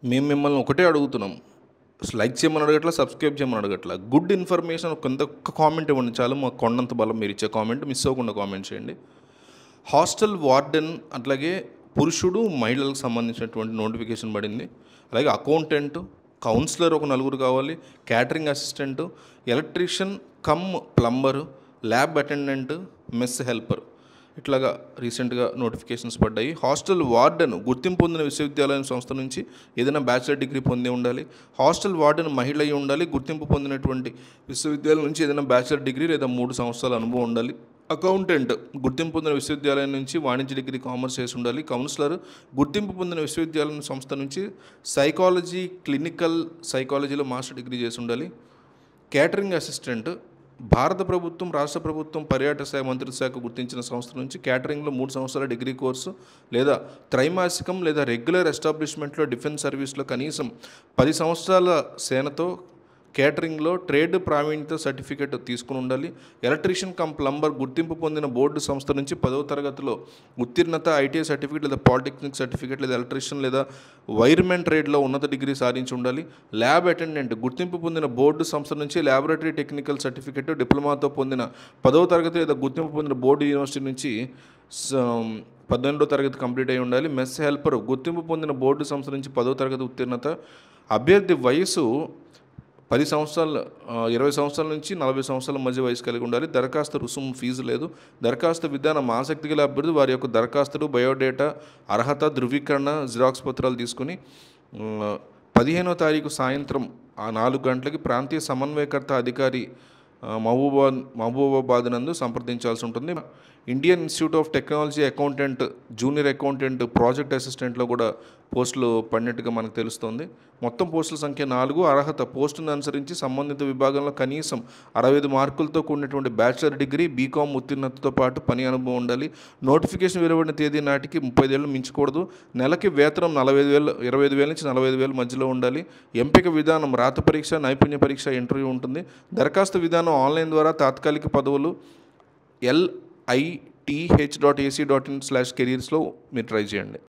మేము మిమ్మల్ని ఒకటే అడుగుతున్నాం. లైక్ చేయమని అడగట్లా, సబ్స్క్రైబ్ చేయమని అడగట్లా. గుడ్ ఇన్ఫర్మేషన్ కింద ఒక్క కామెంట్ ఇవ్వండి చాలు. మాకు కొండంత బలం. మీరు ఇచ్చే కామెంట్ మిస్ అవ్వకుండా కామెంట్ చేయండి. హాస్టల్ వార్డెన్, అట్లాగే పురుషుడు మహిళలకు సంబంధించినటువంటి నోటిఫికేషన్ పడింది. అలాగే అకౌంటెంట్, కౌన్సిలర్ ఒక నలుగురు కావాలి, catering assistant, electrician come plumber, lab attendant, mess helper, ఇట్లాగా రీసెంట్గా నోటిఫికేషన్స్ పడ్డాయి. హాస్టల్ వార్డెన్ గుర్తింపు పొందిన విశ్వవిద్యాలయం సంస్థ నుంచి ఏదైనా బ్యాచిలర్ డిగ్రీ పొంది ఉండాలి. హాస్టల్ వార్డెన్ మహిళ అయి ఉండాలి. గుర్తింపు పొందినటువంటి విశ్వవిద్యాలయం నుంచి ఏదైనా బ్యాచిలర్ డిగ్రీ లేదా 3 సంవత్సరాల అనుభవం ఉండాలి. అకౌంటెంట్ గుర్తింపు పొందిన విశ్వవిద్యాలయం నుంచి వాణిజ్య డిగ్రీ కామర్స్ చేసి ఉండాలి. కౌన్సిలర్ గుర్తింపు పొందిన విశ్వవిద్యాలయం సంస్థ నుంచి సైకాలజీ, క్లినికల్ సైకాలజీలో మాస్టర్ డిగ్రీ చేసి ఉండాలి. క్యాటరింగ్ అసిస్టెంట్ భారత ప్రభుత్వం, రాష్ట్ర ప్రభుత్వం, పర్యాటక శాఖ మంత్రిత్వ శాఖ గుర్తించిన సంస్థ నుంచి క్యాటరింగ్లో 3 సంవత్సరాల డిగ్రీ కోర్సు లేదా త్రైమాసికం లేదా రెగ్యులర్ ఎస్టాబ్లిష్మెంట్లో డిఫెన్స్ సర్వీస్లో కనీసం 10 సంవత్సరాల సేనతో కేటరింగ్లో ట్రేడ్ ప్రావీణ్యత సర్టిఫికేట్ తీసుకుని ఉండాలి. ఎలక్ట్రీషియన్ కమ్ ప్లంబర్ గుర్తింపు పొందిన బోర్డు సంస్థ నుంచి 10వ తరగతిలో ఉత్తీర్ణత, ఐటీఐ సర్టిఫికేట్ లేదా పాలిటెక్నిక్ సర్టిఫికేట్ లేదా ఎలక్ట్రీషియన్ లేదా వైర్మెన్ ట్రేడ్లో ఉన్నత డిగ్రీ సాధించి ఉండాలి. ల్యాబ్ అటెండెంట్ గుర్తింపు పొందిన బోర్డు సంస్థ నుంచి ల్యాబొరేటరీ టెక్నికల్ సర్టిఫికేట్, డిప్లొమాతో పొందిన 10వ తరగతి లేదా గుర్తింపు పొందిన బోర్డు యూనివర్సిటీ నుంచి 12వ తరగతి కంప్లీట్ అయి ఉండాలి. మెస్ హెల్పర్ గుర్తింపు పొందిన బోర్డు సంస్థ నుంచి 10వ తరగతి ఉత్తీర్ణత. అభ్యర్థి వయసు 10 సంవత్సరాలు 20 సంవత్సరాల నుంచి 40 సంవత్సరాల మధ్య వయసు కలిగి ఉండాలి. దరఖాస్తు రుసుము, ఫీజు లేదు. దరఖాస్తు విధానం ఆసక్తి గల అభ్యర్థి వారి యొక్క దరఖాస్తులు, బయోడేటా, అర్హత ధృవీకరణ జిరాక్స్ పత్రాలు తీసుకుని 15వ తారీఖు సాయంత్రం 4 గంటలకి ప్రాంతీయ సమన్వయకర్త అధికారి మహబూబాబాద్ నందు సంప్రదించాల్సి ఉంటుంది. Indian Institute of Technology accountant, junior accountant, project అసిస్టెంట్లో కూడా పోస్టులు పడినట్టుగా మనకు తెలుస్తుంది. మొత్తం పోస్టుల సంఖ్య 4. అర్హత పోస్టును అనుసరించి సంబంధిత విభాగంలో కనీసం 65 మార్కులతో కూడినటువంటి బ్యాచిలర్ డిగ్రీ, బీకామ్ ఉత్తీర్ణతతో పాటు పని అనుభవం ఉండాలి. నోటిఫికేషన్ వెలువడిన తేదీ నాటికి 35 ఏళ్ళు మించకూడదు. నెలకి వేతనం 25,000 నుంచి 45,000 మధ్యలో ఉండాలి. ఎంపిక విధానం రాత పరీక్ష, నైపుణ్య పరీక్ష, ఇంటర్వ్యూ ఉంటుంది. దరఖాస్తు విధానం ఆన్లైన్ ద్వారా తాత్కాలిక పదవులు LITH.ac.in/careers మీరు ట్రై చేయండి.